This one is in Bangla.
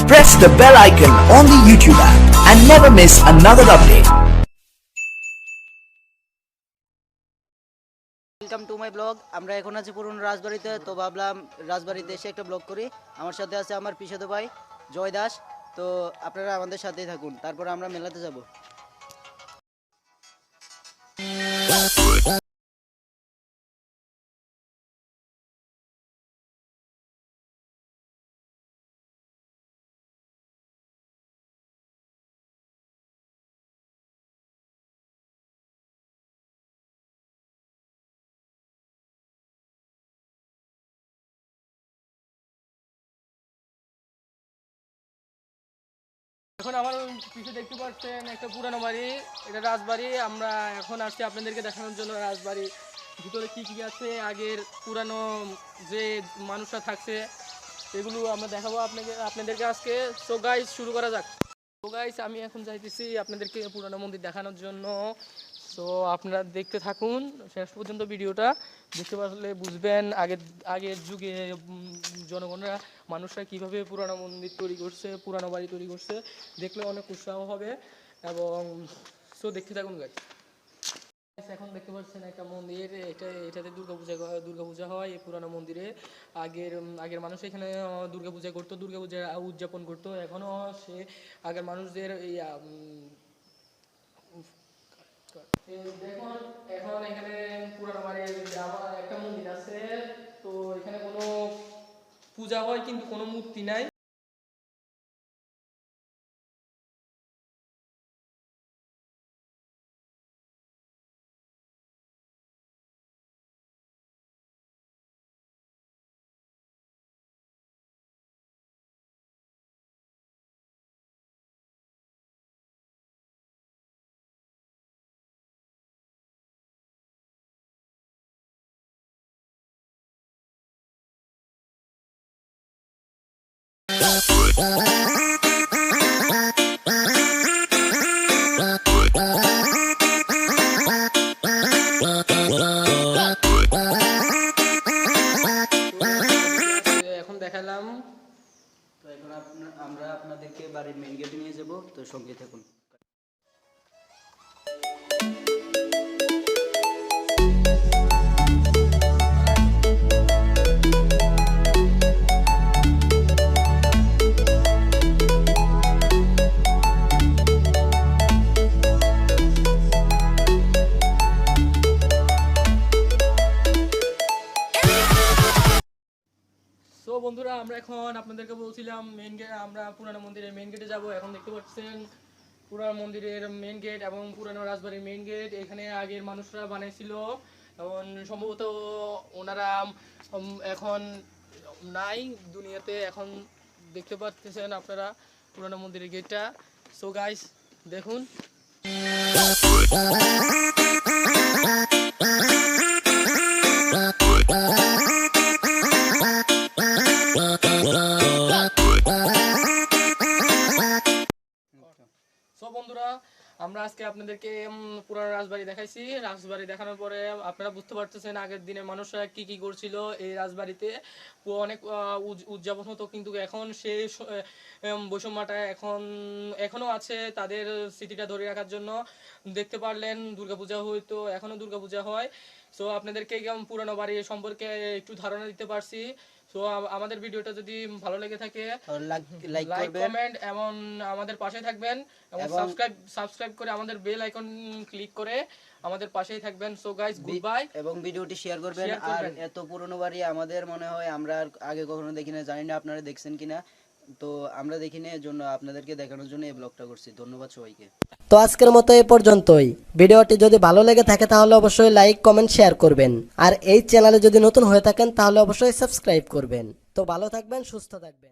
Press the bell icon on the YouTube app and never miss another update. Welcome to my blog. আমরা এখন আছি পুরনো রাজবাড়িতে, তো ভাবলাম রাজবাড়িতে এসে একটা ব্লগ করি। আমার সাথে আছে আমার পিসেতো ভাই জয় দাস। তো আপনারা আমাদের সাথেই থাকুন, তারপর আমরা মেলাতে যাব। এখন আমার পিছনে দেখতে পাচ্ছেন একটা পুরানো বাড়ি, এটা রাজবাড়ি। আমরা এখন আসছি আপনাদেরকে দেখানোর জন্য রাজবাড়ি ভিতরে কি কি আছে, আগের পুরানো যে মানুষরা থাকছে এগুলো আমরা দেখাবো আপনাদেরকে আজকে। সো গাইস, শুরু করা যাক। সো গাইস, আমি এখন যাইতেছি আপনাদেরকে পুরানো মন্দির দেখানোর জন্য। সো আপনারা দেখতে থাকুন শেষ পর্যন্ত। ভিডিওটা দেখতে পারলে বুঝবেন আগের যুগে জনগণরা মানুষরা কিভাবে পুরানো মন্দির তৈরি করছে, পুরানো বাড়ি তৈরি করছে, দেখলে অনেক উৎসাহ হবে। এবং সো দেখতে থাকুন গাইস। এখন দেখতে পাচ্ছেন একটা মন্দির, এটাতে দুর্গাপূজা হয় এই পুরানো মন্দিরে। আগের মানুষ এখানে দুর্গাপূজা করতো, দুর্গাপূজা উদযাপন করতো। এখনো সে আগের মানুষদের এই দেখুন, এখন এখানে পুরানো বাড়ির একটা মন্দির আছে। তো এখানে কোনো পূজা হয় কিন্তু কোনো মূর্তি নাই। এখন দেখালাম। তো এখন আমরা আপনাদেরকে বাড়ির মেইন গেটে নিয়ে যাব, তো সঙ্গে থাকুন। সো বন্ধুরা, আমরা এখন আপনাদেরকে বলছিলাম মেইন গেট, আমরা পুরানো মন্দিরের মেইন গেটে যাব। এখন দেখতে পাচ্ছেন পুরানো মন্দিরের মেইন গেট এবং পুরানো রাজবাড়ির মেইন গেট। এখানে আগের মানুষরা বানাইছিল এবং সম্ভবত ওনারা এখন নাই দুনিয়াতে। এখন দেখতে পাচ্ছেন আপনারা পুরানো মন্দিরের গেটটা। সো গাইস, দেখুন। সো বন্ধুরা, আমরা আজকে আপনাদেরকে পুরানো রাজবাড়ি দেখাইছি। রাজবাড়ি দেখানোর পরে আপনারা বুঝতে পারতেছেন আগের দিনের মানুষরা কি কি করছিল এই রাজবাড়িতে। অনেক উদযাপন হতো, কিন্তু এখন সেই বৈষম্যটা এখনো আছে। তাদের স্মৃতিটা ধরে রাখার জন্য দেখতে পারলেন দুর্গাপূজা হইতো, এখনো দুর্গাপূজা হয়। সো আপনাদেরকে পুরানো বাড়ি সম্পর্কে একটু ধারণা দিতে পারছি। সো আমাদের ভিডিওটা যদি ভালো লেগে থাকে লাইক কমেন্ট এবং আমাদের পাশে থাকবেন, এবং সাবস্ক্রাইব করে আমাদের বেল আইকন ক্লিক করে আমাদের পাশেই থাকবেন। So guys, good bye. এবং ভিডিওটি শেয়ার করবেন। আর এত পুরনো বাড়ি আমাদের মনে হয় আমরা আগে কখনো দেখি না, জানি না আপনারা দেখছেন কিনা। তো আমরা দেখিনি, এর জন্য আপনাদেরকে দেখানোর জন্য এই ব্লগটা করছি। ধন্যবাদ সবাইকে। তো আজকের মতো এই পর্যন্তই। ভিডিওটি যদি ভালো লেগে থাকে তাহলে অবশ্যই লাইক, কমেন্ট, শেয়ার করবেন। আর এই চ্যানেলে যদি নতুন হয়ে থাকেন তাহলে অবশ্যই সাবস্ক্রাইব করবেন। তো ভালো থাকবেন, সুস্থ থাকবেন।